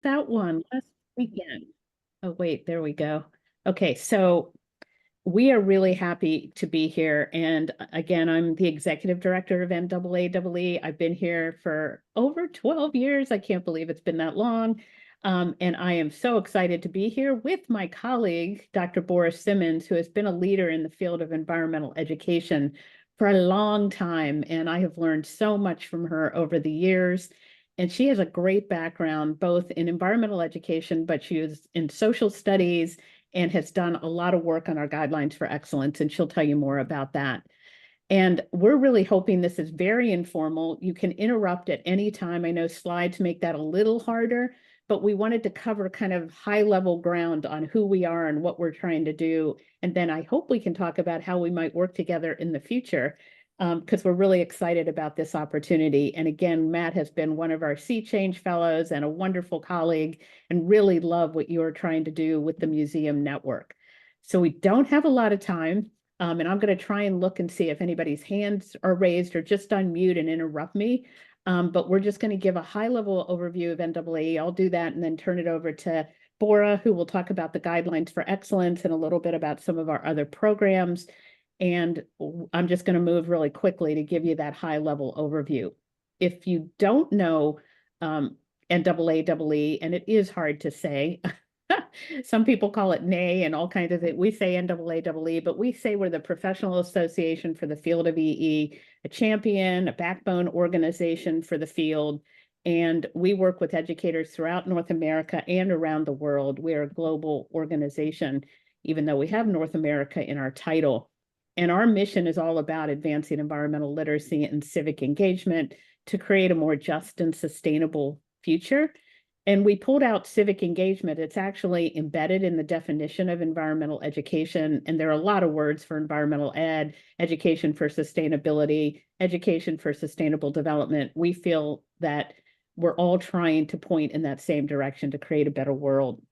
that one last weekend. Oh, wait, there we go. Okay, so we are really happy to be here. And again, I'm the executive director of NAAEE. I've been here for over 12 years. I can't believe it's been that long. And I am so excited to be here with my colleague, Dr. Boris Simmons, who has been a leader in the field of environmental education for a long time. And I have learned so much from her over the years. And she has a great background both in environmental education, but she was in social studies and has done a lot of work on our guidelines for excellence, and she'll tell you more about that. And we're really hoping this is very informal. You can interrupt at any time. I know slides make that a little harder, but we wanted to cover kind of high level ground on who we are and what we're trying to do. And then I hope we can talk about how we might work together in the future, because we're really excited about this opportunity. And again, Matt has been one of our Sea Change Fellows and a wonderful colleague, and really love what you're trying to do with the museum network. So we don't have a lot of time. And I'm going to try and look and see if anybody's hands are raised or just unmute and interrupt me. But we're just going to give a high level overview of NAAE. I'll do that and then turn it over to Bora, who will talk about the guidelines for excellence and a little bit about some of our other programs. And I'm just going to move really quickly to give you that high level overview. If you don't know NAAEE, and it is hard to say, some people call it NAE and all kinds of things. We say NAAEE, but we say we're the professional association for the field of EE, a champion, a backbone organization for the field. And we work with educators throughout North America and around the world. We're a global organization, even though we have North America in our title. And our mission is all about advancing environmental literacy and civic engagement to create a more just and sustainable future. And we pulled out civic engagement. It's actually embedded in the definition of environmental education. And there are a lot of words for environmental ed, education for sustainability, education for sustainable development. We feel that we're all trying to point in that same direction to create a better world.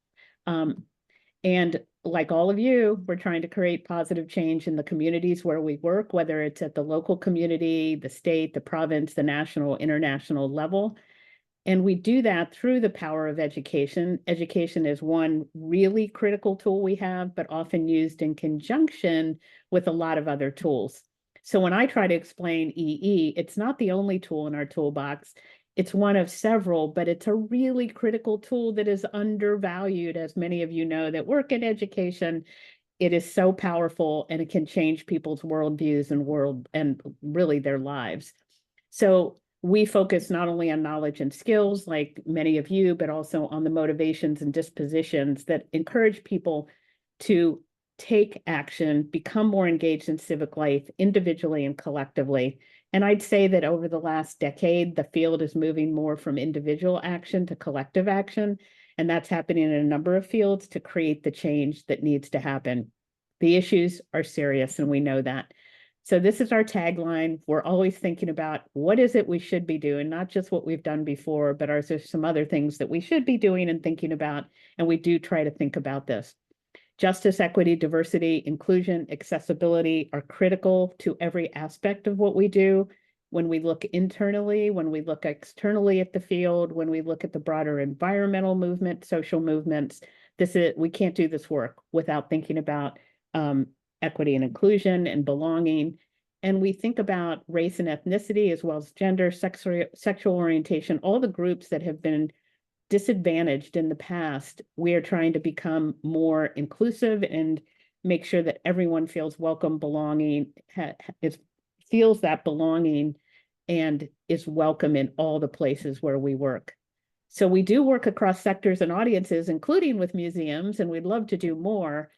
And like all of you, we're trying to create positive change in the communities where we work, whether it's at the local community, the state, the province, the national, international level. And we do that through the power of education. Education is one really critical tool we have, but often used in conjunction with a lot of other tools. So when I try to explain EE, it's not the only tool in our toolbox. It's one of several, but it's a really critical tool that is undervalued, as many of you know that work in education. It is so powerful and it can change people's worldviews and really their lives. So we focus not only on knowledge and skills, like many of you, but also on the motivations and dispositions that encourage people to take action, become more engaged in civic life individually and collectively. And I'd say that over the last decade, the field is moving more from individual action to collective action. And that's happening in a number of fields to create the change that needs to happen. The issues are serious, and we know that. So this is our tagline. We're always thinking about what is it we should be doing, not just what we've done before, but are there some other things that we should be doing and thinking about? And we do try to think about this. Justice, equity, diversity, inclusion, accessibility are critical to every aspect of what we do. When we look internally, when we look externally at the field, when we look at the broader environmental movement, social movements, we can't do this work without thinking about equity and inclusion and belonging. And we think about race and ethnicity, as well as gender, sexual orientation, all the groups that have been disadvantaged in the past. We are trying to become more inclusive and make sure that everyone feels welcome, belonging, feels that belonging and is welcome in all the places where we work. So we do work across sectors and audiences, including with museums, and we'd love to do more.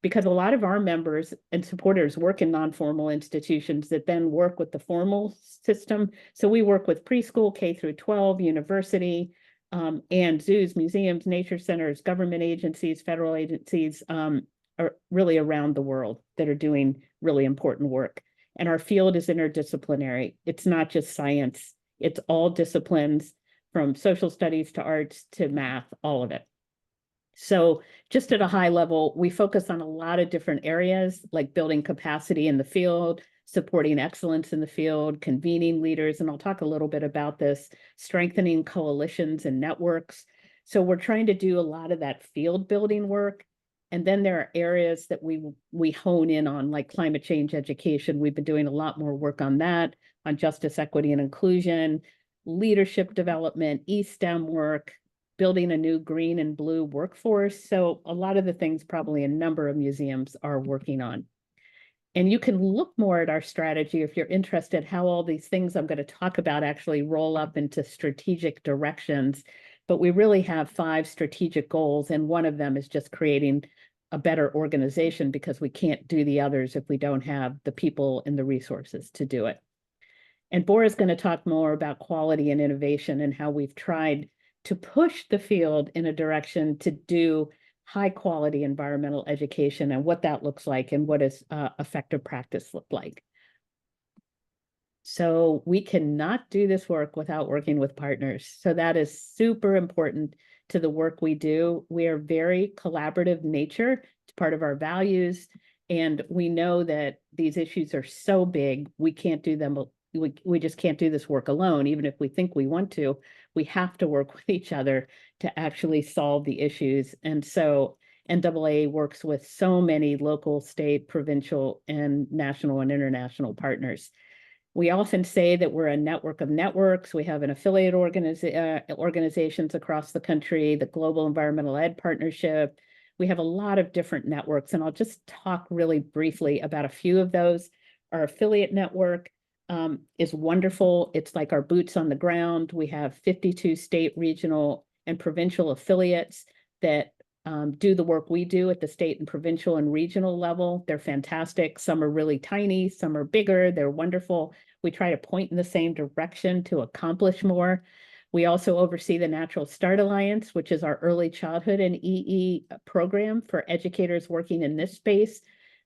Because a lot of our members and supporters work in non-formal institutions that then work with the formal system. So we work with preschool, K through 12, university, and zoos, museums, nature centers, government agencies, federal agencies, are really around the world that are doing really important work. And our field is interdisciplinary. It's not just science. It's all disciplines, from social studies to arts to math, all of it. So just at a high level, we focus on a lot of different areas, like building capacity in the field, supporting excellence in the field, convening leaders, and I'll talk a little bit about this, strengthening coalitions and networks, So we're trying to do a lot of that field building work. And then there are areas that we hone in on, like climate change education. We've been doing a lot more work on that, on justice, equity, and inclusion, leadership development, E-STEM work, building a new green and blue workforce. So a lot of the things probably a number of museums are working on. And you can look more at our strategy if you're interested how all these things I'm going to talk about actually roll up into strategic directions. But we really have 5 strategic goals, and one of them is just creating a better organization, because we can't do the others if we don't have the people and the resources to do it. And Bora's going to talk more about quality and innovation and how we've tried to push the field in a direction to do high quality environmental education and what that looks like and what does effective practice look like. So we cannot do this work without working with partners. So that is super important to the work we do. We are very collaborative nature. It's part of our values. And we know that these issues are so big, we can't do them. We just can't do this work alone. Even if we think we want to, we have to work with each other to actually solve the issues. And so NAAA works with so many local, state, provincial, and national and international partners. We often say that we're a network of networks. We have an affiliate organizations across the country, the Global Environmental Ed Partnership. We have a lot of different networks, and I'll just talk really briefly about a few of those. Our affiliate network is wonderful. It's like our boots on the ground. We have 52 state, regional, and provincial affiliates that do the work we do at the state and provincial and regional level. They're fantastic. Some are really tiny, some are bigger. They're wonderful. We try to point in the same direction to accomplish more. We also oversee the Natural Start Alliance, which is our early childhood and EE program for educators working in this space.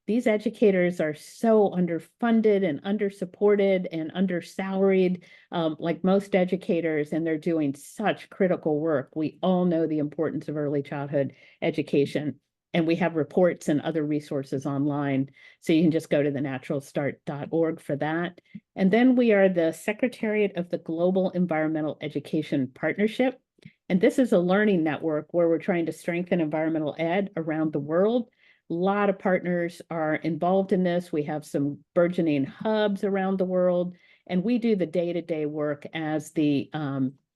These educators are so underfunded and undersupported and undersalaried, like most educators, and they're doing such critical work. We all know the importance of early childhood education, and we have reports and other resources online. So you can just go to the naturalstart.org for that. And then we are the Secretariat of the Global Environmental Education Partnership. And this is a learning network where we're trying to strengthen environmental ed around the world. A lot of partners are involved in this. We have some burgeoning hubs around the world, and we do the day-to-day work as the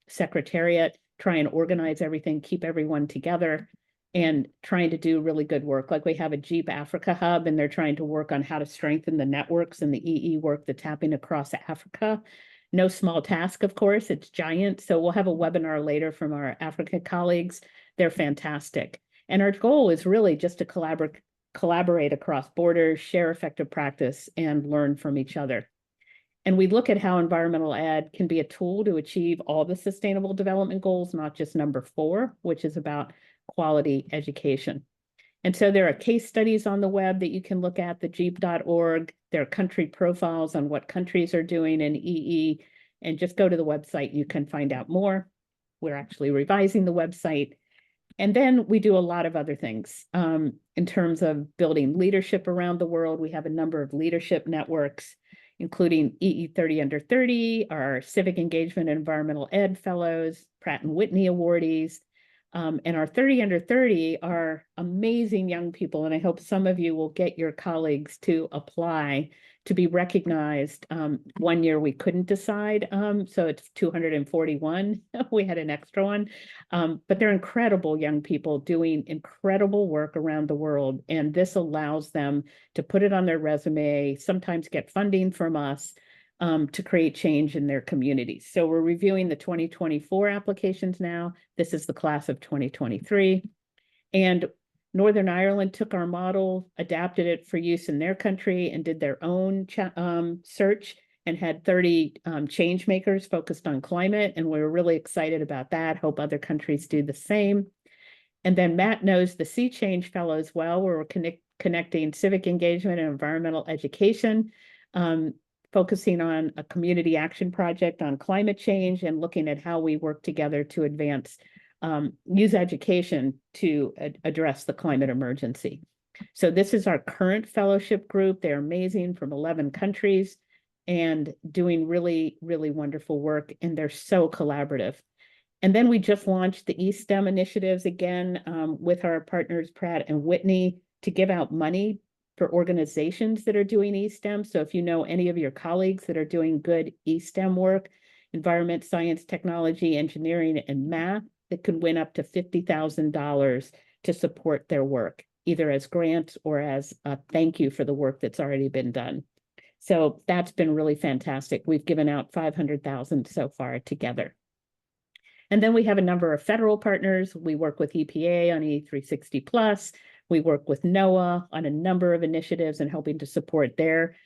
secretariat, try and organize everything, keep everyone together, and trying to do really good work. Like we have a Jeep Africa hub, and they're trying to work on how to strengthen the networks and the EE work that's happening across Africa. No small task, of course, it's giant. So we'll have a webinar later from our Africa colleagues. They're fantastic. And our goal is really just to collaborate across borders, share effective practice, and learn from each other. And we look at how environmental ed can be a tool to achieve all the sustainable development goals, not just number 4, which is about quality education. And so there are case studies on the web that you can look at, the jeep.org. There are country profiles on what countries are doing in EE, and just go to the website, you can find out more. We're actually revising the website. And then we do a lot of other things in terms of building leadership around the world. We have a number of leadership networks, including EE 30 Under 30, our Civic Engagement and Environmental Ed Fellows, Pratt & Whitney awardees. And our 30 Under 30 are amazing young people. And I hope some of you will get your colleagues to apply to be recognized. One year we couldn't decide, so it's 241. We had an extra one, but they're incredible young people doing incredible work around the world. And this allows them to put it on their resume, sometimes get funding from us to create change in their communities. So we're reviewing the 2024 applications now. This is the class of 2023. And Northern Ireland took our model, adapted it for use in their country, and did their own search, and had 30 change makers focused on climate. And we're really excited about that. Hope other countries do the same. And then Matt knows the Sea Change Fellows well, where we're connecting civic engagement and environmental education, focusing on a community action project on climate change and looking at how we work together to advance use education to address the climate emergency. So this is our current fellowship group. They're amazing, from 11 countries and doing really, really wonderful work. And they're so collaborative. And then we just launched the eSTEM initiatives again with our partners, Pratt and Whitney, to give out money for organizations that are doing eSTEM. So if you know any of your colleagues that are doing good eSTEM work, environment, science, technology, engineering, and math, that could win up to $50,000 to support their work, either as grants or as a thank you for the work that's already been done. So that's been really fantastic. We've given out 500,000 so far together. And then we have a number of federal partners. We work with EPA on E360 Plus. We work with NOAA on a number of initiatives and helping to support their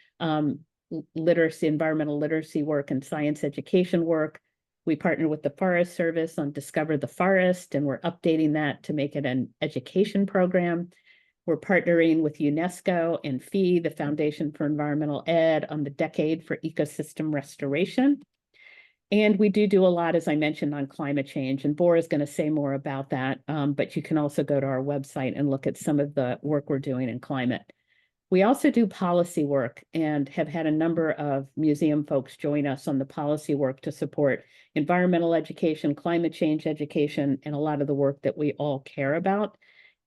literacy, environmental literacy work and science education work. We partner with the Forest Service on Discover the Forest, and we're updating that to make it an education program. We're partnering with UNESCO and FEE, the Foundation for Environmental Ed, on the Decade for Ecosystem Restoration. And we do a lot, as I mentioned, on climate change. And Bora is going to say more about that. But you can also go to our website and look at some of the work we're doing in climate. We also do policy work and have had a number of museum folks join us on the policy work to support environmental education, climate change education, and a lot of the work that we all care about,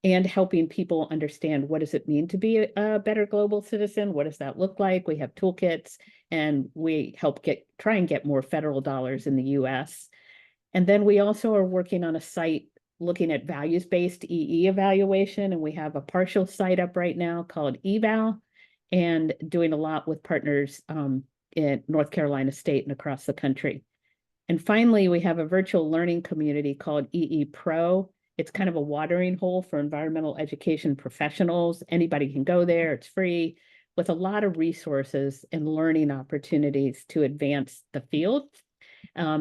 and helping people understand what does it mean to be a better global citizen? What does that look like? We have toolkits, and we help try and get more federal dollars in the US. And then we also are working on a site looking at values-based EE evaluation, and we have a partial site up right now called eval, and doing a lot with partners in North Carolina State and across the country. And finally, we have a virtual learning community called EE Pro. It's kind of a watering hole for environmental education professionals. Anybody can go there, it's free, with a lot of resources and learning opportunities to advance the field.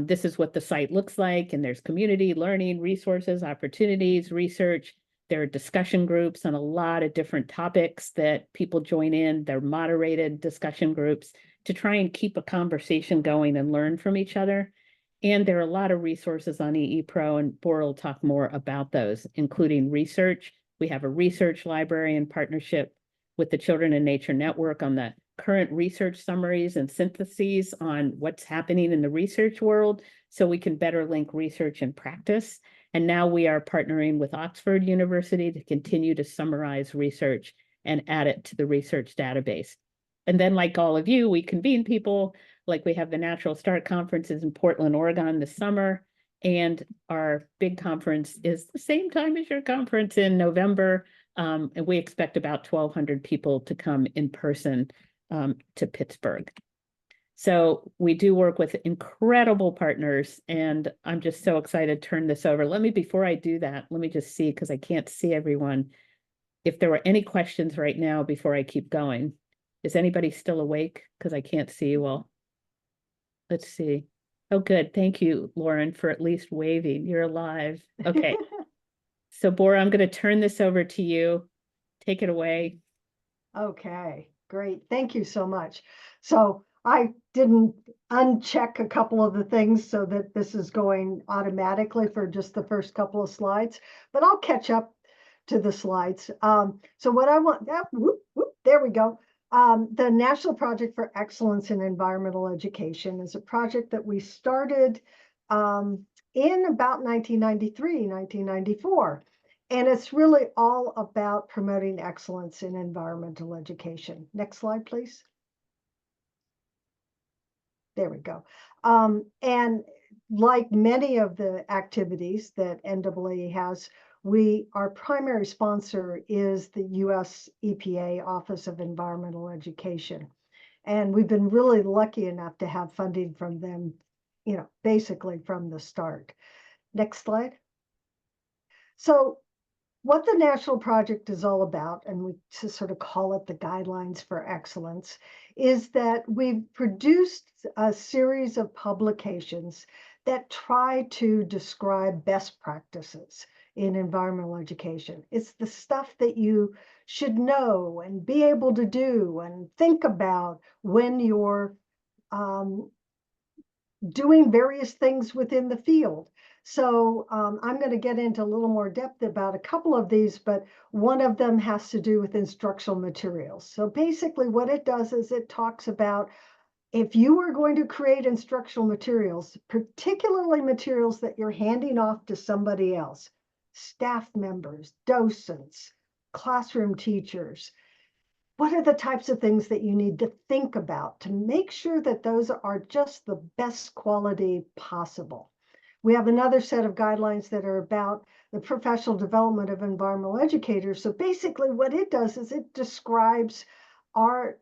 This is what the site looks like, and there's community, learning, resources, opportunities, research. There are discussion groups on a lot of different topics that people join in. They're moderated discussion groups to try and keep a conversation going and learn from each other. And there are a lot of resources on EE Pro, and Bora will talk more about those, including research. We have a research library in partnership with the Children in Nature Network on the current research summaries and syntheses on what's happening in the research world, so we can better link research and practice. And now we are partnering with Oxford University to continue to summarize research and add it to the research database. And then, like all of you, we convene people. Like we have the Natural Start conferences in Portland, Oregon this summer. And our big conference is the same time as your conference in November. And we expect about 1,200 people to come in person to Pittsburgh. So we do work with incredible partners, and I'm just so excited to turn this over. Before I do that, let me just see, because I can't see everyone, if there were any questions right now before I keep going. Is anybody still awake? Because I can't see you all. Let's see. Oh, good. Thank you, Lauren, for at least waving. You're alive. Okay. So Bora, I'm going to turn this over to you. Take it away. Okay, great. Thank you so much. So I didn't uncheck a couple of the things so that this is going automatically for just the first couple of slides, but I'll catch up to the slides. So what I want, there we go. The National Project for Excellence in Environmental Education is a project that we started in about 1993, 1994. And it's really all about promoting excellence in environmental education. Next slide, please. There we go. And like many of the activities that NAAEE has, our primary sponsor is the US EPA Office of Environmental Education. And we've been really lucky enough to have funding from them, basically from the start. Next slide. So what the National Project is all about, and we sort of call it the Guidelines for Excellence, is that we've produced a series of publications that try to describe best practices in environmental education. It's the stuff that you should know and be able to do and think about when you're doing various things within the field. So I'm going to get into a little more depth about a couple of these, but one of them has to do with instructional materials. So basically what it does is it talks about if you are going to create instructional materials, particularly materials that you're handing off to somebody else, staff members, docents, classroom teachers, what are the types of things that you need to think about to make sure that those are just the best quality possible? We have another set of guidelines that are about the professional development of environmental educators. So basically what it does is it describes our,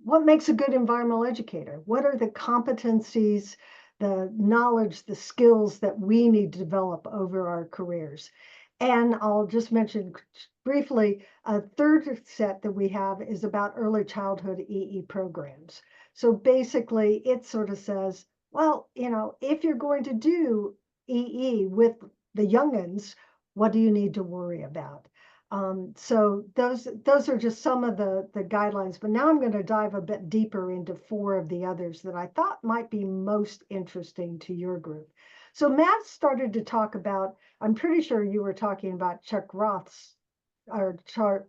what makes a good environmental educator? What are the competencies, the knowledge, the skills that we need to develop over our careers? And I'll just mention briefly, a third set that we have is about early childhood EE programs. So basically it sort of says, well, if you're going to do EE with the youngins, what do you need to worry about? So those are just some of the guidelines, but now I'm going to dive a bit deeper into 4 of the others that I thought might be most interesting to your group. So Matt started to talk about, I'm pretty sure you were talking about Chuck Roth's, or chart,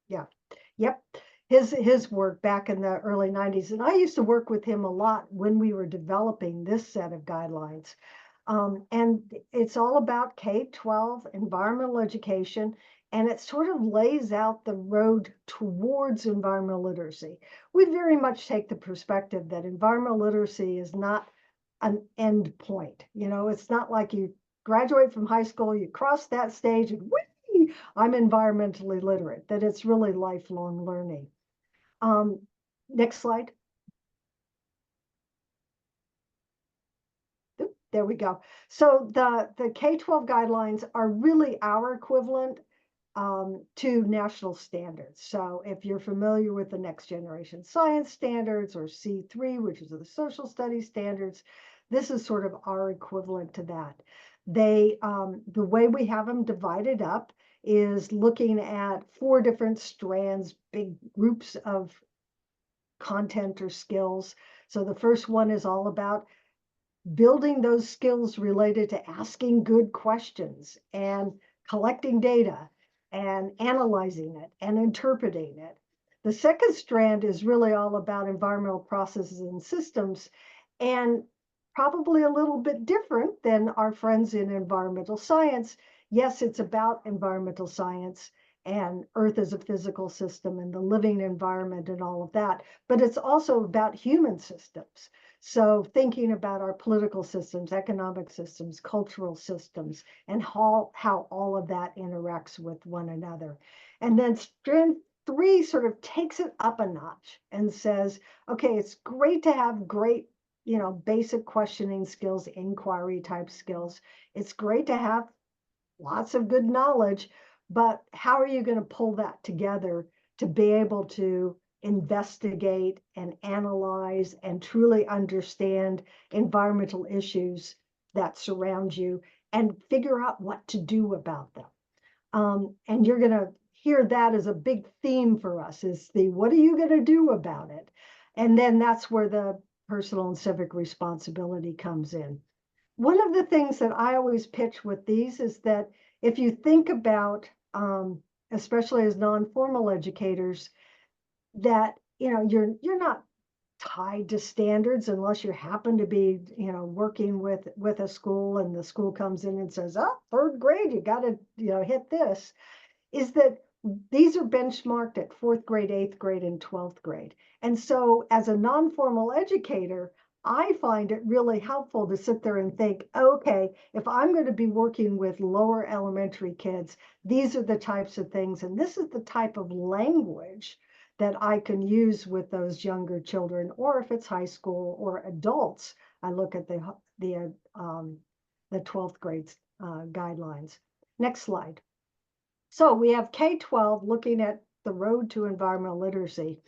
yeah, yep, his work back in the early 90s. And I used to work with him a lot when we were developing this set of guidelines. And it's all about K-12 environmental education, and it sort of lays out the road towards environmental literacy. We very much take the perspective that environmental literacy is not an end point. It's not like you graduate from high school, you cross that stage, and whee, I'm environmentally literate, that it's really lifelong learning. Next slide. There we go. So the K-12 guidelines are really our equivalent to national standards. So if you're familiar with the Next Generation Science Standards, or C3, which is the social studies standards, this is sort of our equivalent to that. The way we have them divided up is looking at 4 different strands, big groups of content or skills. So the first one is all about building those skills related to asking good questions and collecting data and analyzing it and interpreting it. The second strand is really all about environmental processes and systems, and probably a little bit different than our friends in environmental science. Yes, it's about environmental science and Earth as a physical system and the living environment and all of that, but it's also about human systems. So thinking about our political systems, economic systems, cultural systems, and how all of that interacts with one another. And then strand 3 sort of takes it up a notch and says, okay, it's great to have great, basic questioning skills, inquiry type skills. It's great to have lots of good knowledge, but how are you going to pull that together to be able to investigate and analyze and truly understand environmental issues that surround you and figure out what to do about them? And you're going to hear that as a big theme for us, is the what are you going to do about it? And then that's where the personal and civic responsibility comes in. One of the things that I always pitch with these is that if you think about, especially as non-formal educators, that you're not tied to standards unless you happen to be working with a school, and the school comes in and says, oh, 3rd grade, you got to hit this. Is that these are benchmarked at 4th grade, 8th grade, and 12th grade. And so as a non-formal educator, I find it really helpful to sit there and think, okay, if I'm going to be working with lower elementary kids, these are the types of things, and this is the type of language that I can use with those younger children. Or if it's high school or adults, I look at the 12th grade guidelines. Next slide. So we have K-12 looking at the road to environmental literacy.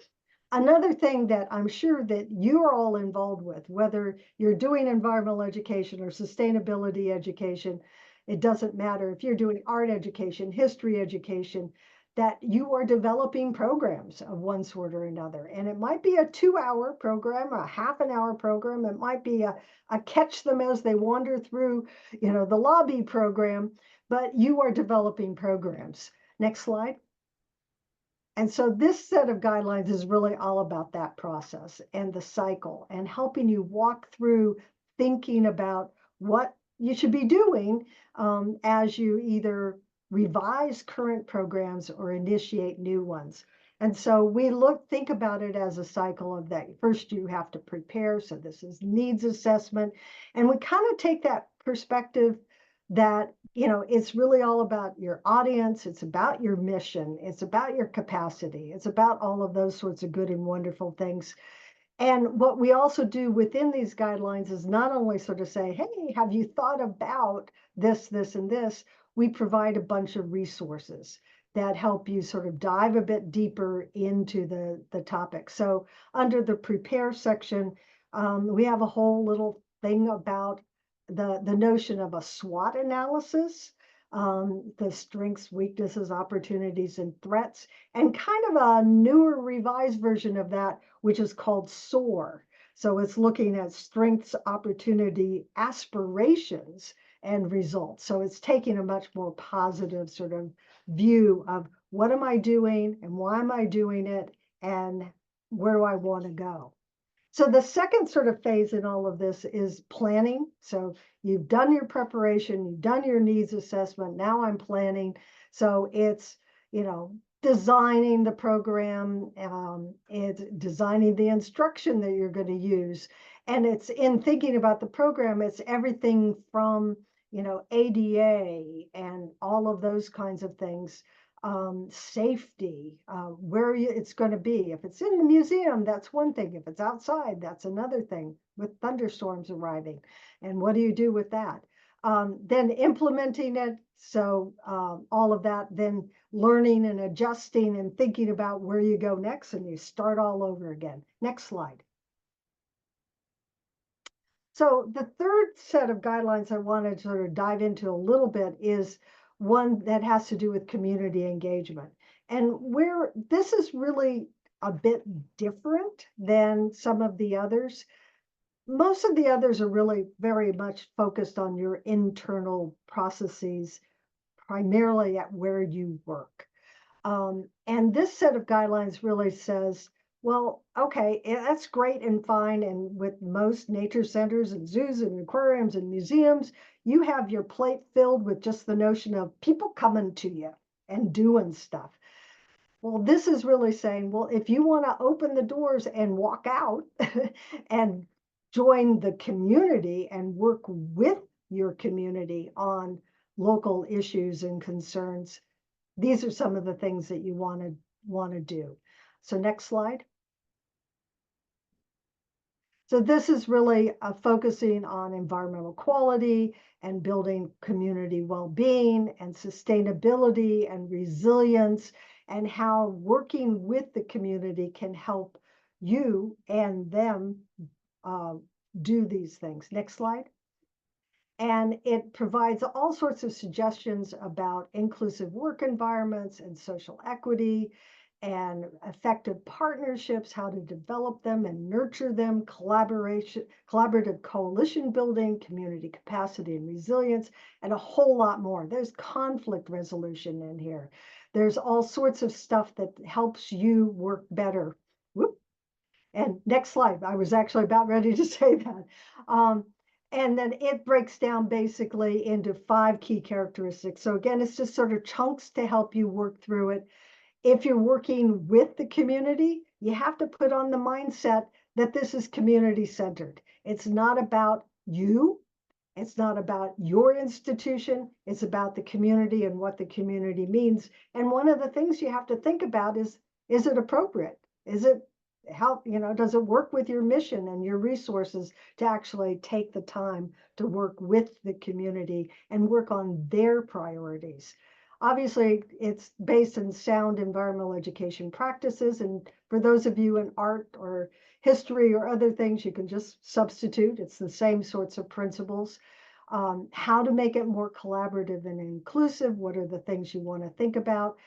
Another thing that I'm sure that you're all involved with, whether you're doing environmental education or sustainability education, it doesn't matter. If you're doing art education, history education, that you are developing programs of one sort or another. And it might be a 2-hour program, a half an hour program. It might be a catch them as they wander through, the lobby program, but you are developing programs. Next slide. And so this set of guidelines is really all about that process and the cycle and helping you walk through thinking about what you should be doing as you either revise current programs or initiate new ones. And so we think about it as a cycle of that. First, you have to prepare. So this is needs assessment. And we kind of take that perspective that, it's really all about your audience. It's about your mission. It's about your capacity. It's about all of those sorts of good and wonderful things. And what we also do within these guidelines is not only sort of say, hey, have you thought about this, this, and this? We provide a bunch of resources that help you sort of dive a bit deeper into the topic. So under the prepare section, we have a whole little thing about the notion of a SWOT analysis, the strengths, weaknesses, opportunities, and threats, and kind of a newer revised version of that, which is called SOAR. So it's looking at strengths, opportunity, aspirations, and results. So it's taking a much more positive sort of view of what am I doing and why am I doing it and where do I want to go. So the second sort of phase in all of this is planning. So you've done your preparation, you've done your needs assessment. Now I'm planning. So it's, designing the program, it's designing the instruction that you're going to use. And it's in thinking about the program, it's everything from, ADA and all of those kinds of things. Safety, where it's going to be. If it's in the museum, that's one thing. If it's outside, that's another thing with thunderstorms arriving. And what do you do with that? Then implementing it. So all of that, then learning and adjusting and thinking about where you go next, and you start all over again. Next slide. So the third set of guidelines I wanted to sort of dive into a little bit is one that has to do with community engagement. And where this is really a bit different than some of the others. Most of the others are really very much focused on your internal processes, primarily at where you work. And this set of guidelines really says, well, okay, that's great and fine. And with most nature centers and zoos and aquariums and museums, you have your plate filled with just the notion of people coming to you and doing stuff. Well, this is really saying, well, if you want to open the doors and walk out and join the community and work with your community on local issues and concerns, these are some of the things that you want to do. So next slide. So this is really focusing on environmental quality and building community well-being and sustainability and resilience, and how working with the community can help you and them do these things. Next slide. And it provides all sorts of suggestions about inclusive work environments and social equity and effective partnerships, how to develop them and nurture them, collaborative coalition building, community capacity and resilience, and a whole lot more. There's conflict resolution in here. There's all sorts of stuff that helps you work better. Whoop. And next slide. I was actually about ready to say that. And then it breaks down basically into 5 key characteristics. So again, it's just sort of chunks to help you work through it. If you're working with the community, you have to put on the mindset that this is community centered. It's not about you. It's not about your institution. It's about the community and what the community means. And one of the things you have to think about is it appropriate? Is it does it work with your mission and your resources to actually take the time to work with the community and work on their priorities? Obviously, it's based on sound environmental education practices. And for those of you in art or history or other things, you can just substitute. It's the same sorts of principles. How to make it more collaborative and inclusive. What are the things you want to think about?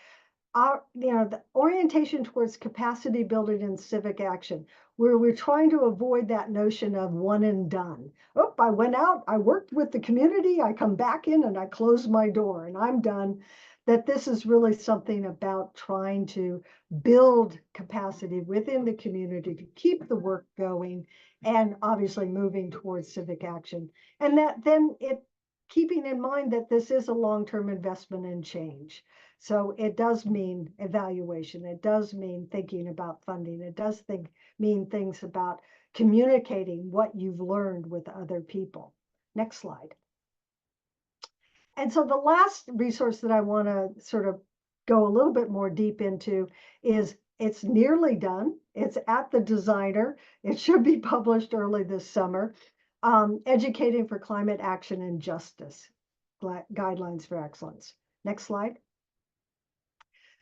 The orientation towards capacity building and civic action, where we're trying to avoid that notion of one and done. Oh, I went out, I worked with the community, I come back in and I close my door and I'm done. that this is really something about trying to build capacity within the community to keep the work going and obviously moving towards civic action. And that then it keeping in mind that this is a long-term investment in change. So it does mean evaluation. It does mean thinking about funding. It does mean things about communicating what you've learned with other people. Next slide. And so the last resource that I want to sort of go a little bit more deep into is it's nearly done. It's at the designer. It should be published early this summer. Educating for Climate Action and Justice, Guidelines for Excellence. Next slide.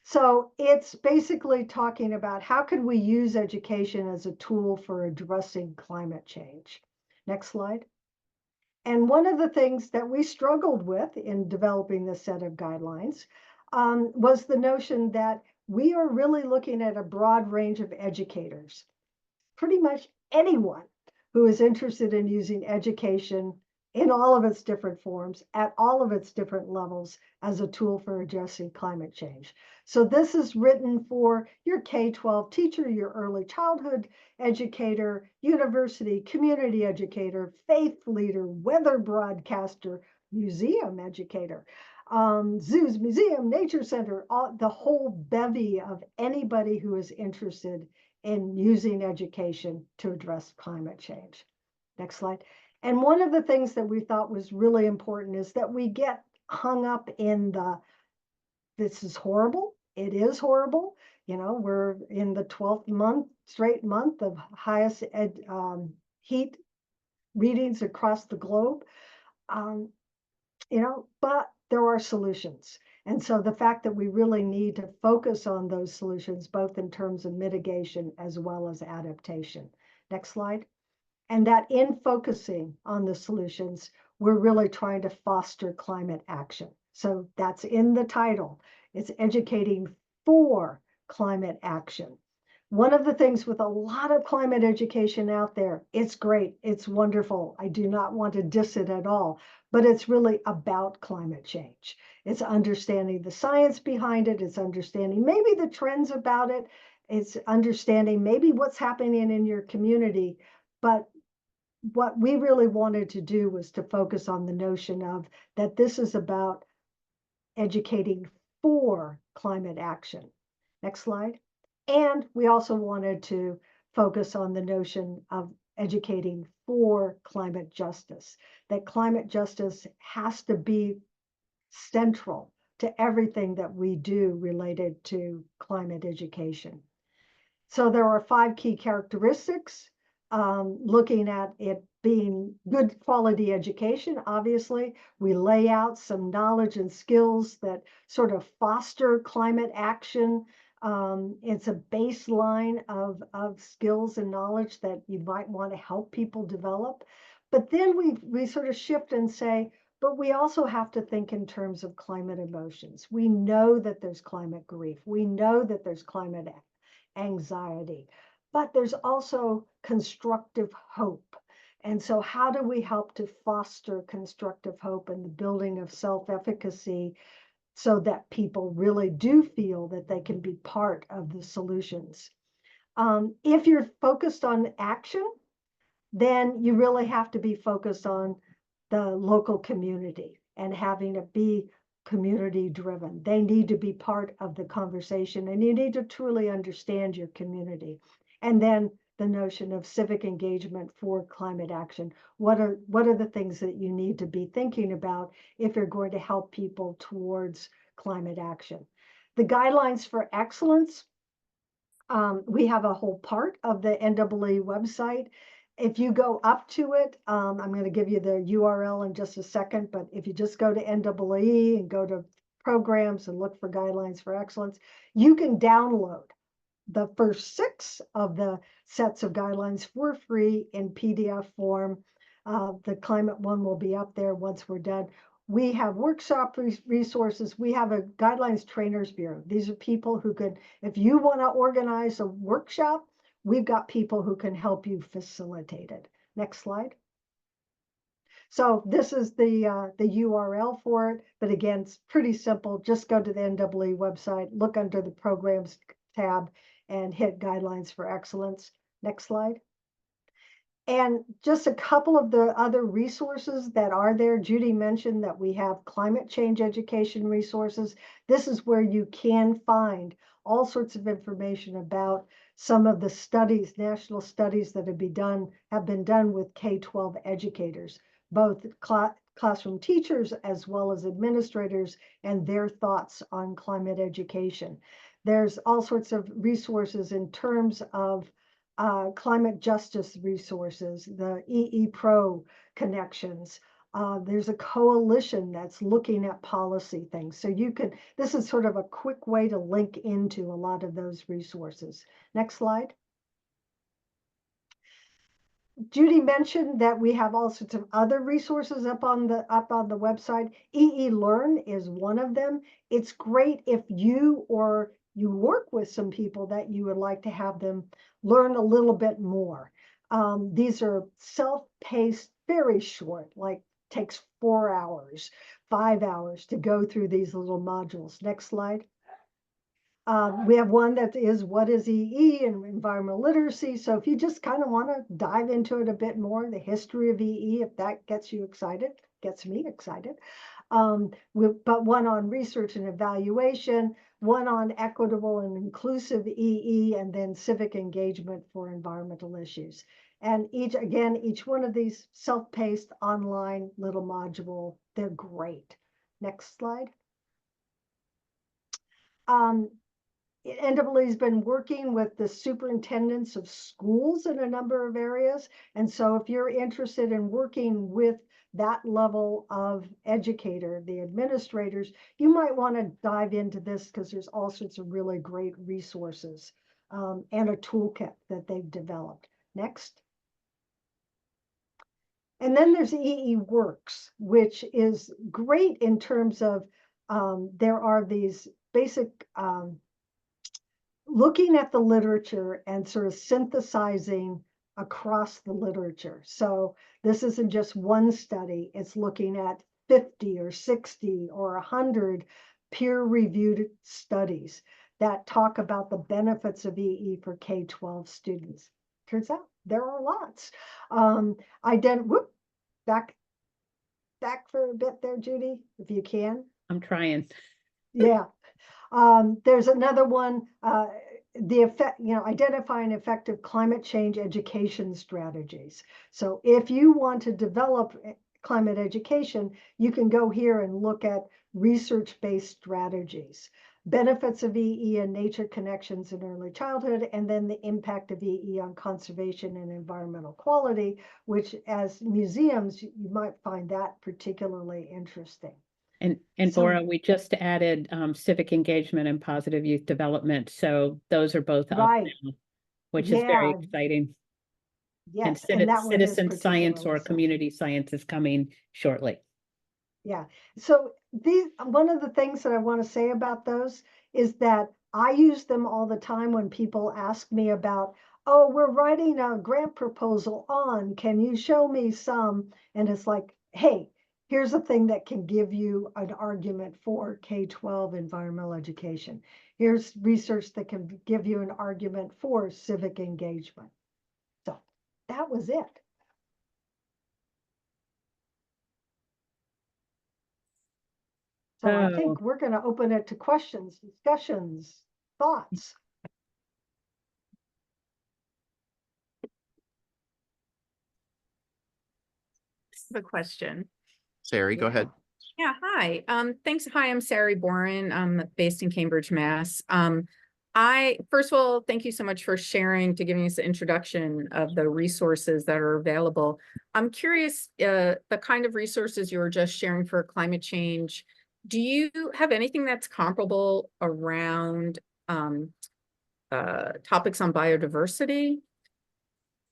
So it's basically talking about how can we use education as a tool for addressing climate change. Next slide. And one of the things that we struggled with in developing this set of guidelines was the notion that we are really looking at a broad range of educators, pretty much anyone who is interested in using education in all of its different forms, at all of its different levels, as a tool for addressing climate change. So this is written for your K-12 teacher, your early childhood educator, university, community educator, faith leader, weather broadcaster, museum educator, zoos, museum, nature center, the whole bevy of anybody who is interested in using education to address climate change. Next slide. And one of the things that we thought was really important is that we get hung up in this is horrible. It is horrible. You know, we're in the 12th straight month of highest heat readings across the globe. You know, but there are solutions. And so the fact that we really need to focus on those solutions, both in terms of mitigation as well as adaptation. Next slide. And that in focusing on the solutions, we're really trying to foster climate action. So that's in the title. It's educating for climate action. One of the things with a lot of climate education out there, it's great, it's wonderful. I do not want to diss it at all, but it's really about climate change. It's understanding the science behind it. It's understanding maybe the trends about it. It's understanding maybe what's happening in your community. But what we really wanted to do was to focus on the notion of that this is about educating for climate action. Next slide. And we also wanted to focus on the notion of educating for climate justice, that climate justice has to be central to everything that we do related to climate education. So there are 5 key characteristics, looking at it being good quality education. Obviously, we lay out some knowledge and skills that sort of foster climate action. It's a baseline of skills and knowledge that you might want to help people develop. But then we sort of shift and say, but we also have to think in terms of climate emotions. We know that there's climate grief. We know that there's climate anxiety, but there's also constructive hope. And so how do we help to foster constructive hope and the building of self-efficacy so that people really do feel that they can be part of the solutions? If you're focused on action, then you really have to be focused on the local community and having it be community driven. They need to be part of the conversation, and you need to truly understand your community. And then the notion of civic engagement for climate action. What are the things that you need to be thinking about if you're going to help people towards climate action? The guidelines for excellence, we have a whole part of the NAAEE website. If you go up to it, I'm going to give you the URL in just a second, but if you just go to NAAEE and go to programs and look for guidelines for excellence, you can download the first 6 of the sets of guidelines for free in PDF form. The climate one will be up there once we're done. We have workshop resources. We have a guidelines trainers bureau. These are people who could, if you want to organize a workshop, we've got people who can help you facilitate it. Next slide. So this is the URL for it, but again, it's pretty simple. Just go to the NAAE website, look under the programs tab, and hit guidelines for excellence. Next slide. And just a couple of the other resources that are there. Judy mentioned that we have climate change education resources. This is where you can find all sorts of information about some of the studies, national studies that have been done with K-12 educators, both classroom teachers as well as administrators, and their thoughts on climate education. There's all sorts of resources in terms of climate justice resources, the EE Pro connections. There's a coalition that's looking at policy things. So this is sort of a quick way to link into a lot of those resources. Next slide. Judy mentioned that we have all sorts of other resources up on the website. EE Learn is one of them. It's great if you work with some people that you would like to have them learn a little bit more. These are self-paced, very short, like takes 4 hours, 5 hours to go through these little modules. Next slide. We have one that is what is EE and environmental literacy. So if you just kind of want to dive into it a bit more, the history of EE, if that gets you excited, gets me excited. But one on research and evaluation, one on equitable and inclusive EE, and then civic engagement for environmental issues. And each one of these self-paced online little module, they're great. Next slide. NAAE has been working with the superintendents of schools in a number of areas. And so if you're interested in working with that level of educator, the administrators, you might want to dive into this because there's all sorts of really great resources and a toolkit that they've developed. Next. And then there's EE Works, which is great in terms of there are these basic looking at the literature and sort of synthesizing across the literature. So this isn't just one study, it's looking at 50 or 60 or 100 peer-reviewed studies that talk about the benefits of EE for K-12 students. Turns out there are lots. Back for a bit there, Judy, if you can. I'm trying. Yeah. There's another one, identifying effective climate change education strategies. So if you want to develop climate education, you can go here and look at research-based strategies, benefits of EE and nature connections in early childhood, and then the impact of EE on conservation and environmental quality, which as museums, you might find that particularly interesting. And So- Bora, we just added civic engagement and positive youth development. So those are both up Right. now, which is very Yeah. exciting. Yes, And and that one is citizen science or particularly so. community science is coming shortly. Yeah. So one of the things that I want to say about those is that I use them all the time when people ask me about, oh, we're writing a grant proposal on, can you show me some? And it's like, hey, here's a thing that can give you an argument for K-12 environmental education. Here's research that can give you an argument for civic engagement. So that was it. So I think we're going to open it to questions, discussions, thoughts. The question. Sari, go ahead. Yeah, hi. Thanks. Hi, I'm Sari Boren. I'm based in Cambridge, Mass. First of all, thank you so much for sharing, to giving us the introduction of the resources that are available. I'm curious, the kind of resources you were just sharing for climate change, do you have anything that's comparable around topics on biodiversity?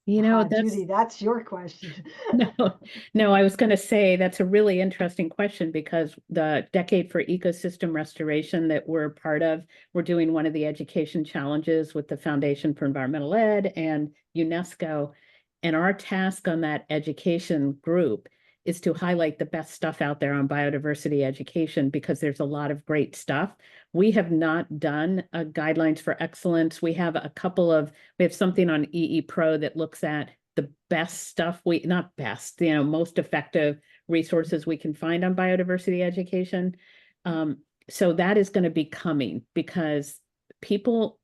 You know, Judy, that's your question. No, I was going to say that's a really interesting question, because the Decade for Ecosystem Restoration that we're part of, we're doing one of the education challenges with the Foundation for Environmental Ed and UNESCO. And our task on that education group is to highlight the best stuff out there on biodiversity education, because there's a lot of great stuff. We have not done guidelines for excellence. We have something on EE Pro that looks at the best stuff, not best, most effective resources we can find on biodiversity education. So that is going to be coming, because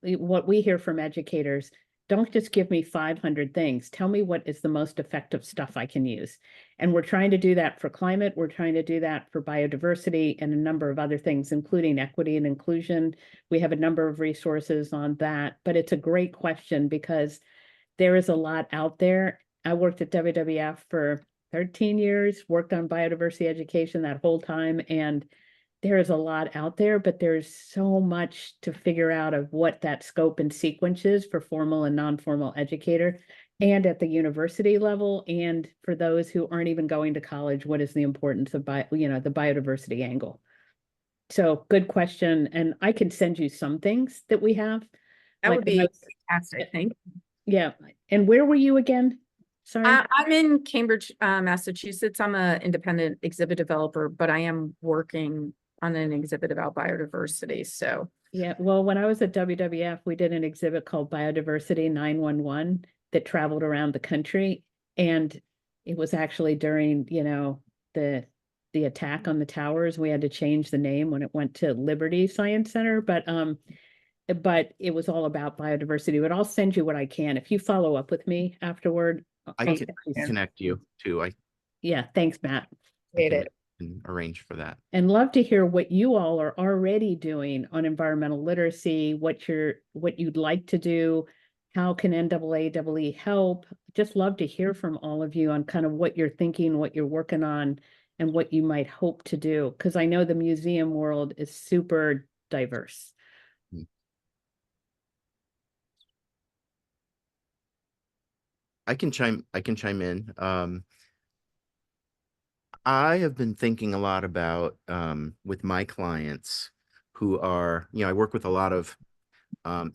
what we hear from educators, don't just give me 500 things. Tell me what is the most effective stuff I can use. And we're trying to do that for climate. We're trying to do that for biodiversity and a number of other things, including equity and inclusion. We have a number of resources on that, but it's a great question because there is a lot out there. I worked at WWF for 13 years, worked on biodiversity education that whole time, and there is a lot out there, but there's so much to figure out of what that scope and sequence is for formal and non-formal educator, and at the university level, and for those who aren't even going to college, what is the importance of the biodiversity angle? So good question, and I can send you some things that we have. That would be fantastic. Thank you. Yeah, and where were you again? Sorry. I'm in Cambridge, Massachusetts. I'm an independent exhibit developer, but I am working on an exhibit about biodiversity. So yeah, well, when I was at WWF, we did an exhibit called Biodiversity 911 that traveled around the country, and it was actually during, the attack on the towers. We had to change the name when it went to Liberty Science Center, but it was all about biodiversity. But I'll send you what I can if you follow up with me afterward. I can connect you too. Yeah, thanks, Matt. Can arrange for that. And love to hear what you all are already doing on environmental literacy, what you'd like to do, how can NAAEE help? Just love to hear from all of you on kind of what you're thinking, what you're working on, and what you might hope to do, because I know the museum world is super diverse. I can chime in. I have been thinking a lot about with my clients who are, I work with a lot of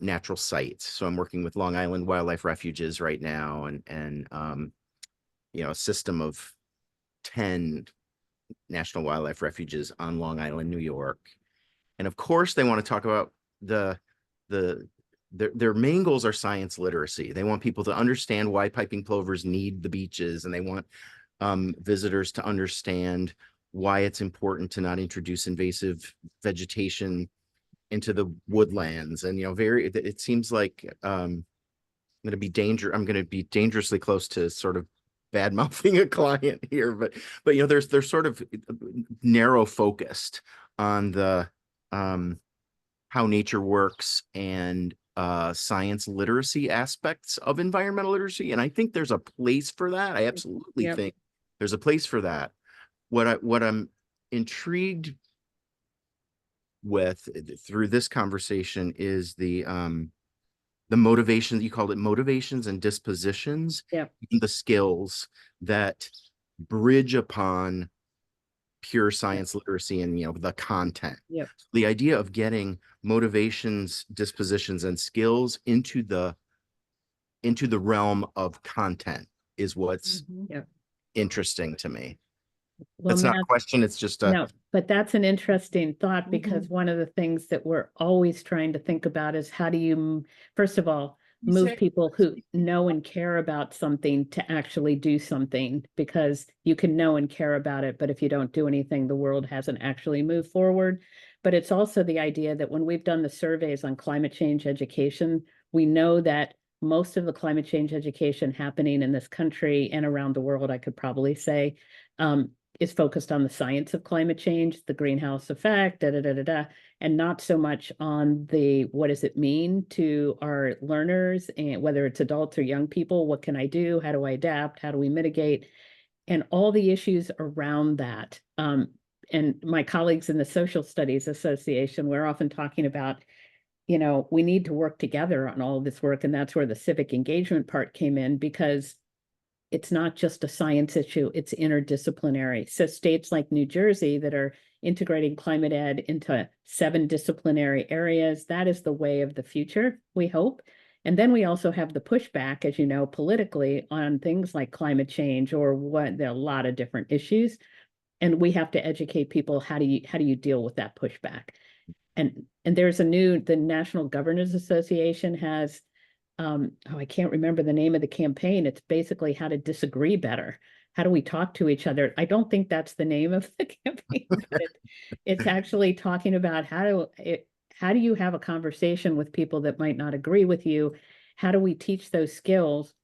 natural sites. So I'm working with Long Island Wildlife Refuges right now, and a system of 10 national wildlife refuges on Long Island, New York. And of course, they want to talk about their main goals are science literacy. They want people to understand why piping plovers need the beaches, and they want visitors to understand why it's important to not introduce invasive vegetation into the woodlands. And it seems like I'm going to be dangerously close to sort of bad mouthing a client here, but they're sort of narrow focused on the how nature works and science literacy aspects of environmental literacy. And I think there's a place for that. I absolutely think there's a place for that. What I'm intrigued with through this conversation is the motivation, you called it motivations and dispositions, the skills that bridge upon pure science literacy and the content. The idea of getting motivations, dispositions, and skills into the realm of content is what's interesting to me. Well, it's not a question, it's just a no, but that's an interesting thought, because one of the things that we're always trying to think about is how do you, first of all, move people who know and care about something to actually do something, because you can know and care about it, but if you don't do anything, the world hasn't actually moved forward. But it's also the idea that when we've done the surveys on climate change education, we know that most of the climate change education happening in this country and around the world, I could probably say, is focused on the science of climate change, the greenhouse effect, and not so much on the what does it mean to our learners, and whether it's adults or young people, what can I do? How do I adapt? How do we mitigate? And all the issues around that. And my colleagues in the Social Studies Association, we're often talking about, we need to work together on all of this work. And that's where the civic engagement part came in, because it's not just a science issue, it's interdisciplinary. So states like New Jersey that are integrating climate ed into 7 disciplinary areas, that is the way of the future, we hope. And then we also have the pushback, as you know, politically on things like climate change or what, there are a lot of different issues. And we have to educate people, how do you deal with that pushback? And there's the National Governors Association has, I can't remember the name of the campaign. It's basically how to disagree better. How do we talk to each other? I don't think that's the name of the campaign. But it's actually talking about how do you have a conversation with people that might not agree with you? How do we teach those skills?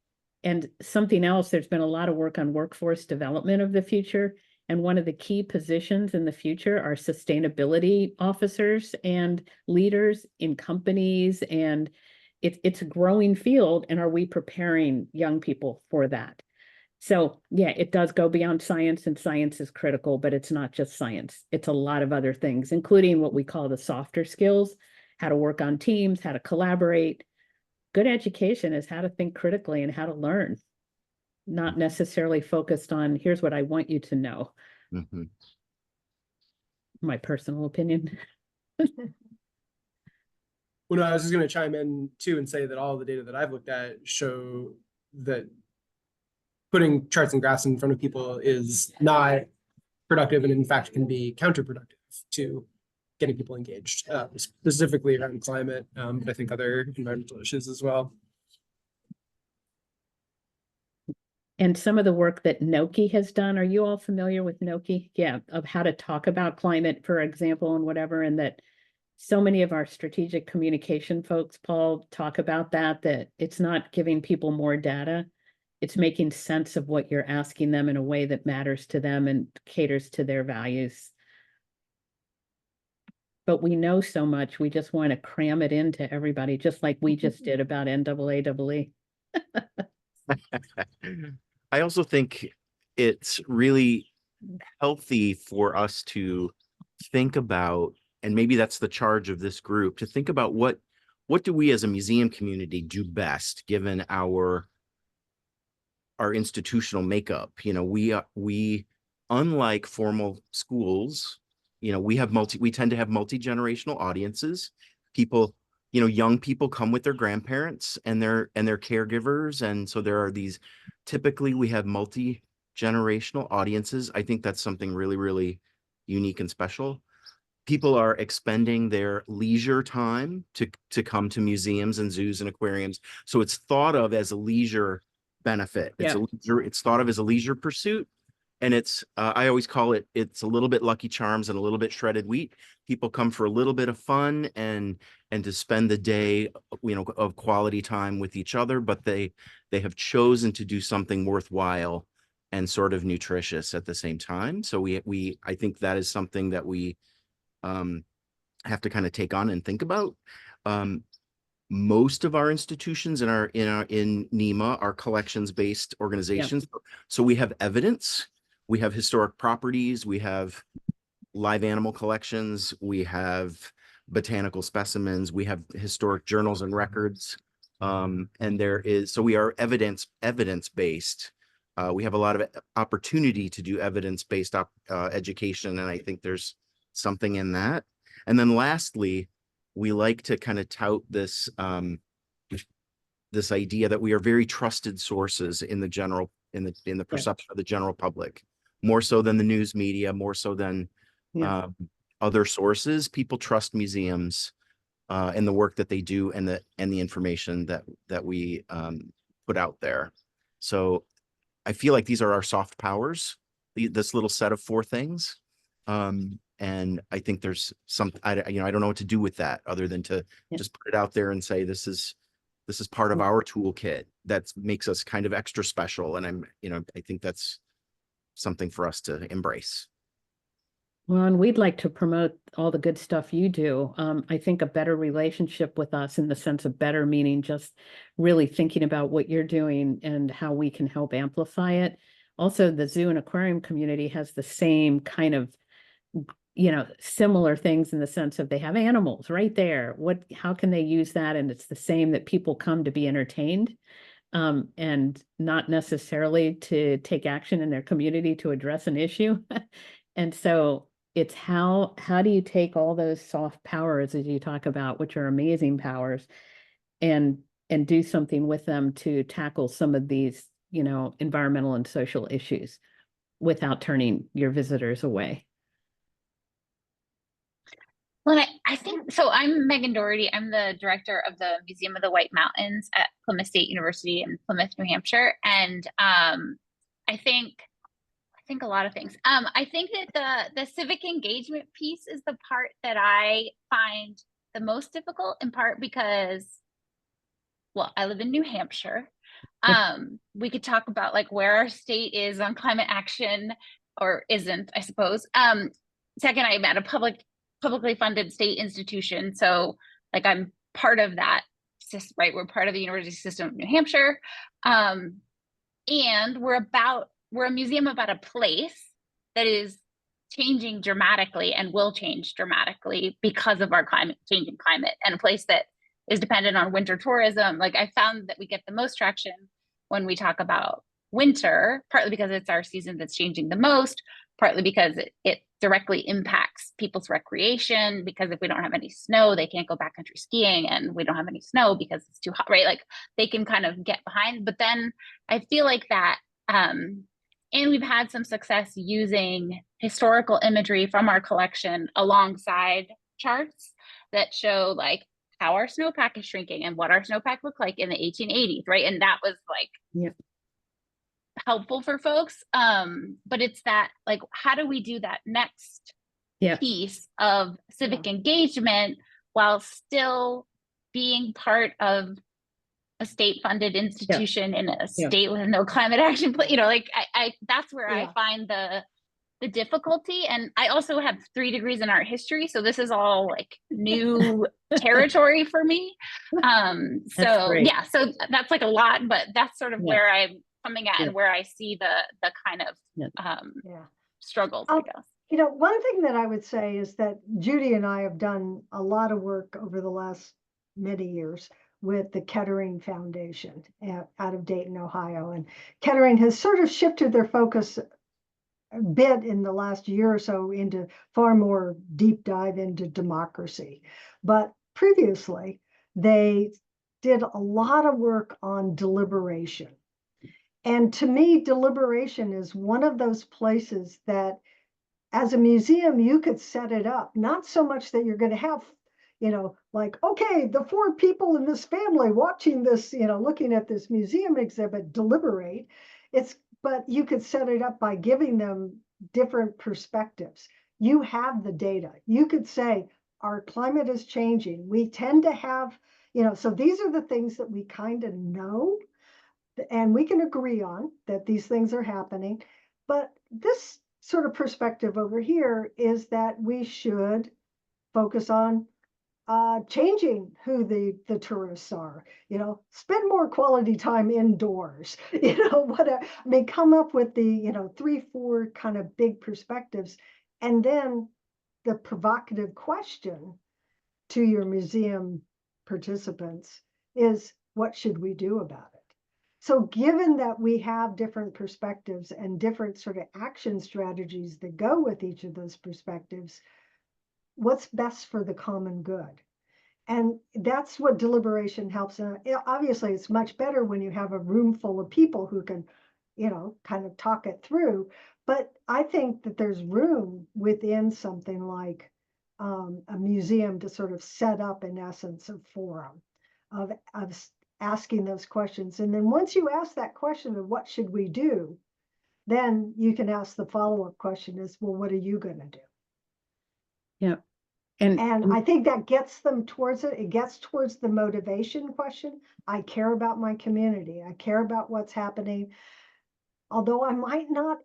And something else, there's been a lot of work on workforce development of the future. And one of the key positions in the future are sustainability officers and leaders in companies. And it's a growing field. And are we preparing young people for that? So yeah, it does go beyond science, and science is critical, but it's not just science. It's a lot of other things, including what we call the softer skills, how to work on teams, how to collaborate. Good education is how to think critically and how to learn, not necessarily focused on, here's what I want you to know. Mhm. My personal opinion. Well, no, I was just going to chime in too and say that all the data that I've looked at show that putting charts and graphs in front of people is not productive, and in fact can be counterproductive to getting people engaged, specifically around climate, but I think other environmental issues as well. And some of the work that NAAEE has done, are you all familiar with NAAEE? Yeah, of how to talk about climate, for example, and whatever, and that so many of our strategic communication folks, Paul, talk about that it's not giving people more data. It's making sense of what you're asking them in a way that matters to them and caters to their values. But we know so much, we just want to cram it into everybody, just like we just did about NAAEE. I also think it's really healthy for us to think about, and maybe that's the charge of this group, to think about what do we as a museum community do best, given our institutional makeup. You know, we unlike formal schools, you know, we tend to have multi-generational audiences. People, you know, young people come with their grandparents and their caregivers, and so there are these, typically we have multi-generational audiences. I think that's something really, really unique and special. People are expending their leisure time to come to museums and zoos and aquariums, so it's thought of as a leisure benefit. It's thought of as a leisure pursuit. And it's, I always call it, it's a little bit Lucky Charms and a little bit shredded wheat. People come for a little bit of fun and to spend the day, you know, of quality time with each other, but they have chosen to do something worthwhile and sort of nutritious at the same time. So I think that is something that we have to kind of take on and think about. Most of our institutions in NEMA are collections-based organizations. So we have evidence, we have historic properties, we have live animal collections, we have botanical specimens, we have historic journals and records. And so we are evidence-based. We have a lot of opportunity to do evidence-based education, and I think there's something in that. And then lastly, we like to kind of tout this this idea that we are very trusted sources in the perception of the general public, more so than the news media, more so than other sources. People trust museums and the work that they do and the information that we put out there. So I feel like these are our soft powers, this little set of 4 things. And I think there's I don't know what to do with that other than to just put it out there and say, this is part of our toolkit that makes us kind of extra special. And I think that's something for us to embrace. Well, and we'd like to promote all the good stuff you do. I think a better relationship with us, in the sense of better meaning just really thinking about what you're doing and how we can help amplify it. Also, the zoo and aquarium community has the same kind of, similar things in the sense of they have animals right there. How can they use that? And it's the same, that people come to be entertained, and not necessarily to take action in their community to address an issue. And so it's how do you take all those soft powers, as you talk about, which are amazing powers, and and do something with them to tackle some of these, you know, environmental and social issues without turning your visitors away. Well, I think so. I'm Megan Doherty. I'm the director of the Museum of the White Mountains at Plymouth State University in Plymouth, New Hampshire. And I think a lot of things. I think that the civic engagement piece is the part that I find the most difficult, in part because, well, I live in New Hampshire. We could talk about like where our state is on climate action or isn't, I suppose. Second, I'm at a publicly funded state institution. So like I'm part of that system, right? We're part of the university system of New Hampshire. And we're a museum about a place that is changing dramatically and will change dramatically because of our changing climate, and a place that is dependent on winter tourism. Like I found that we get the most traction when we talk about winter, partly because it's our season that's changing the most, partly because it directly impacts people's recreation, because if we don't have any snow, they can't go backcountry skiing, and we don't have any snow because it's too hot, right? Like they can kind of get behind. But then I feel like that, and we've had some success using historical imagery from our collection alongside charts that show like how our snowpack is shrinking and what our snowpack looked like in the 1880s, right? And that was like helpful for folks. But it's that, like, how do we do that next piece of civic engagement while still being part of a state-funded institution in a state with no climate action plan? You know, like I that's where I find the difficulty. And I also have 3 degrees in art history, so this is all like new territory for me. So yeah, so that's like a lot, but that's sort of where I'm coming at and where I see the kind of struggles, I guess. You know, one thing that I would say is that Judy and I have done a lot of work over the last many years with the Kettering Foundation out of Dayton, Ohio. And Kettering has sort of shifted their focus a bit in the last year or so into far more deep dive into democracy. But previously, they did a lot of work on deliberation. And to me, deliberation is one of those places that as a museum, you could set it up, not so much that you're going to have, you know, like, okay, the 4 people in this family watching this, you know, looking at this museum exhibit deliberate. But you could set it up by giving them different perspectives. You have the data. You could say, our climate is changing. We tend to have, you know, so these are the things that we kind of know, and we can agree on that these things are happening. But this sort of perspective over here is that we should focus on changing who the tourists are, you know, spend more quality time indoors, you know, whatever. I mean, come up with the, you know, 3-4 kind of big perspectives. And then the provocative question to your museum participants is, what should we do about it? So given that we have different perspectives and different sort of action strategies that go with each of those perspectives, what's best for the common good? And that's what deliberation helps. And obviously, it's much better when you have a room full of people who can, you know, kind of talk it through. But I think that there's room within something like a museum to sort of set up, in essence, a forum of asking those questions. And then once you ask that question of what should we do, then you can ask the follow-up question is, well, what are you going to do? Yeah. And I think that gets them towards it. It gets towards the motivation question. I care about my community. I care about what's happening. Although I might not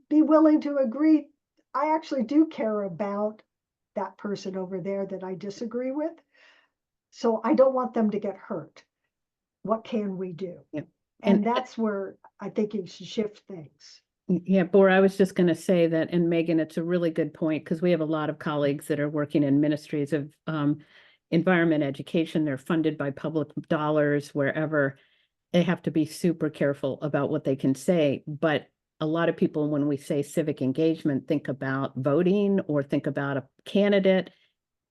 be willing to agree, I actually do care about that person over there that I disagree with. So I don't want them to get hurt. What can we do? Yep. And that's where I think you should shift things. Yeah, Bora, I was just going to say that, and Megan, it's a really good point, because we have a lot of colleagues that are working in ministries of environment education. They're funded by public dollars wherever. They have to be super careful about what they can say. But a lot of people, when we say civic engagement, think about voting or think about a candidate.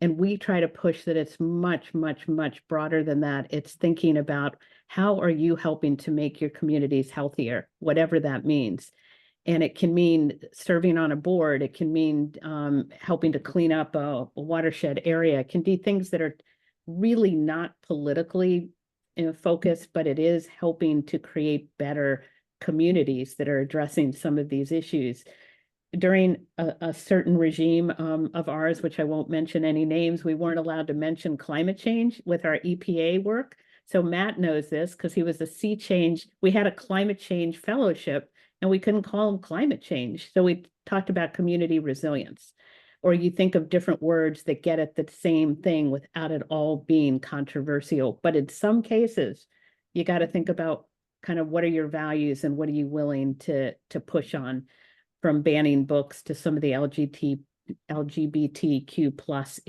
And we try to push that it's much, much, much broader than that. It's thinking about how are you helping to make your communities healthier, whatever that means. And it can mean serving on a board. It can mean helping to clean up a watershed area. It can be things that are really not politically focused, but it is helping to create better communities that are addressing some of these issues. During a certain regime of ours, which I won't mention any names, we weren't allowed to mention climate change with our EPA work. So Matt knows this because he was a sea change. We had a climate change fellowship and we couldn't call them climate change. So we talked about community resilience. Or you think of different words that get at the same thing without it all being controversial. But in some cases, you got to think about kind of what are your values and what are you willing to push on, from banning books to some of the LGBTQ plus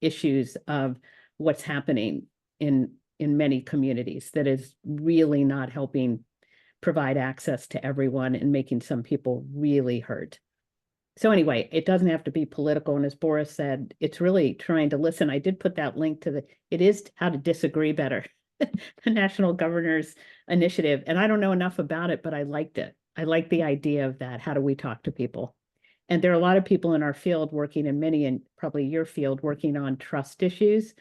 issues of what's happening in many communities that is really not helping provide access to everyone and making some people really hurt. So anyway, it doesn't have to be political. And as Boris said, it's really trying to listen. I did put that link to it is how to disagree better, the National Governor's Initiative. And I don't know enough about it, but I liked it. I like the idea of that. How do we talk to people? And there are a lot of people in our field working, and many in probably your field working on trust issues.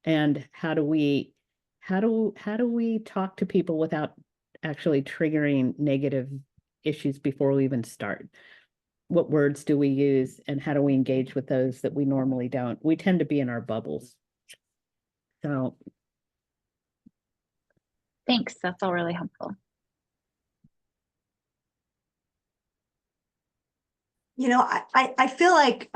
And how do we talk to people without actually triggering negative issues before we even start? What words do we use, and how do we engage with those that we normally don't? We tend to be in our bubbles. So Thanks. That's all really helpful. You know, I feel like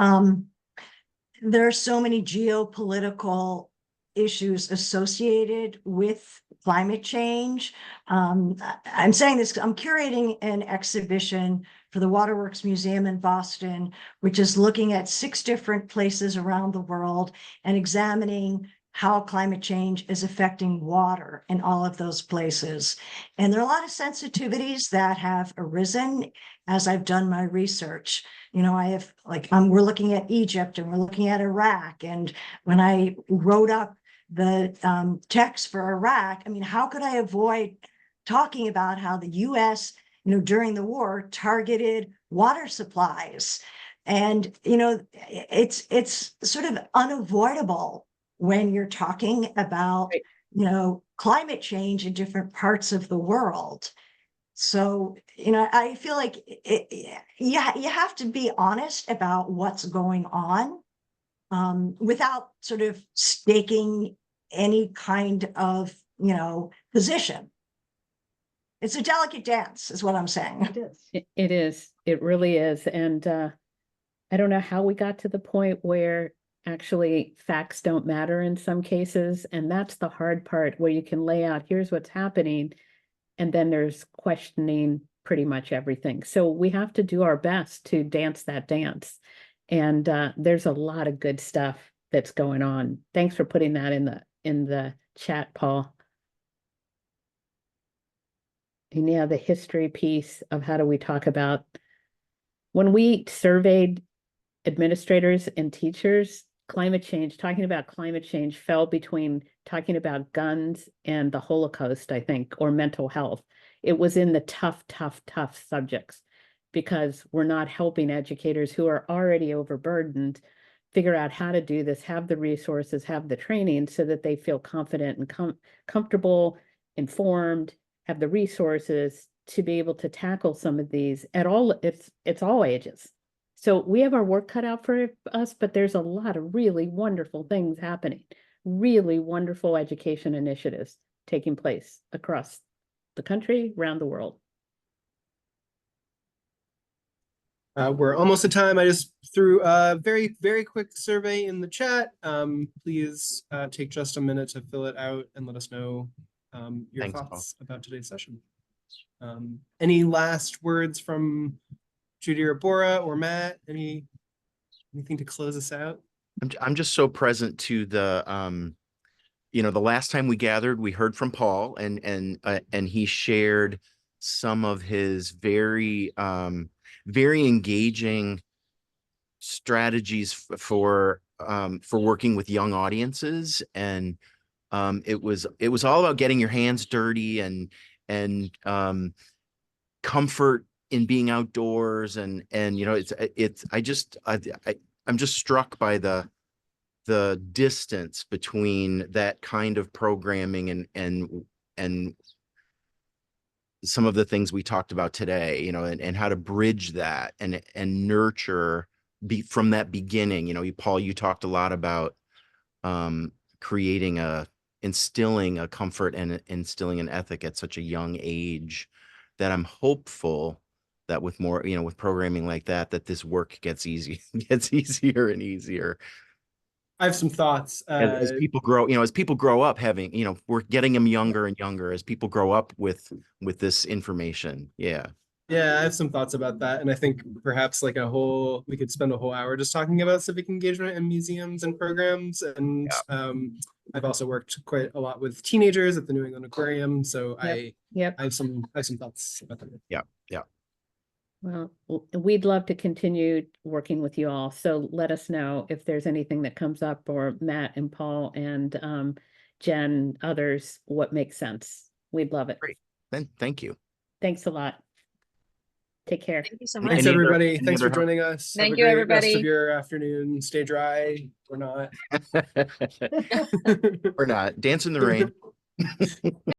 there are so many geopolitical issues associated with climate change. I'm saying this, I'm curating an exhibition for the Waterworks Museum in Boston, which is looking at 6 different places around the world and examining how climate change is affecting water in all of those places. And there are a lot of sensitivities that have arisen as I've done my research. You know, I have we're looking at Egypt and we're looking at Iraq. And when I wrote up the text for Iraq, I mean, how could I avoid talking about how the US, you know, during the war targeted water supplies? And, you know, it's sort of unavoidable when you're talking about, you know, climate change in different parts of the world. So, you know, I feel like you have to be honest about what's going on without sort of staking any kind of, you know, position. It's a delicate dance, is what I'm saying. It is. it is. It really is. And I don't know how we got to the point where actually facts don't matter in some cases. And that's the hard part, where you can lay out, here's what's happening. And then there's questioning pretty much everything. So we have to do our best to dance that dance. And there's a lot of good stuff that's going on. Thanks for putting that in the chat, Paul. And yeah, the history piece of how do we talk about, when we surveyed administrators and teachers, climate change, talking about climate change fell between talking about guns and the Holocaust, I think, or mental health. It was in the tough subjects, because we're not helping educators who are already overburdened figure out how to do this, have the resources, have the training so that they feel confident and comfortable, informed, have the resources to be able to tackle some of these at all. It's all ages. So we have our work cut out for us, but there's a lot of really wonderful things happening, really wonderful education initiatives taking place across the country, around the world. We're almost at time. I just threw a very, very quick survey in the chat. Please take just a minute to fill it out and let us know your Thanks, thoughts about today's session. Any last words from Judy or Bora or Matt? Anything to close us out? I'm just so present to the you know, the last time we gathered, we heard from Paul, and he shared some of his very very engaging strategies for for working with young audiences, and it was all about getting your hands dirty and comfort in being outdoors, and you know, I'm just struck by the distance between that kind of programming and some of the things we talked about today, you know, and how to bridge that and nurture from that beginning. You know, Paul, you talked a lot about instilling a comfort and instilling an ethic at such a young age, that I'm hopeful that with more, you know, with programming like that, this work gets easier and easier. I have some thoughts. As people grow, you know, as people grow up having, you know, we're getting them younger and younger as people grow up with this information. Yeah. Yeah, I have some thoughts about that. And I think perhaps like we could spend a whole hour just talking about civic engagement in museums and programs. And I've also worked quite a lot with teenagers at the New England Aquarium. So I have some thoughts about that. Yeah. Well, we'd love to continue working with you all. So let us know if there's anything that comes up, or Matt and Paul and Jen, others, what makes sense. We'd love it. Great. Then thank you. Thanks a lot. Take care. Thank you so Thanks, much. everybody. any Thanks other for joining us. Thank Have you, a great rest everybody. of your afternoon. Stay dry or not. Or not. Dance in the rain.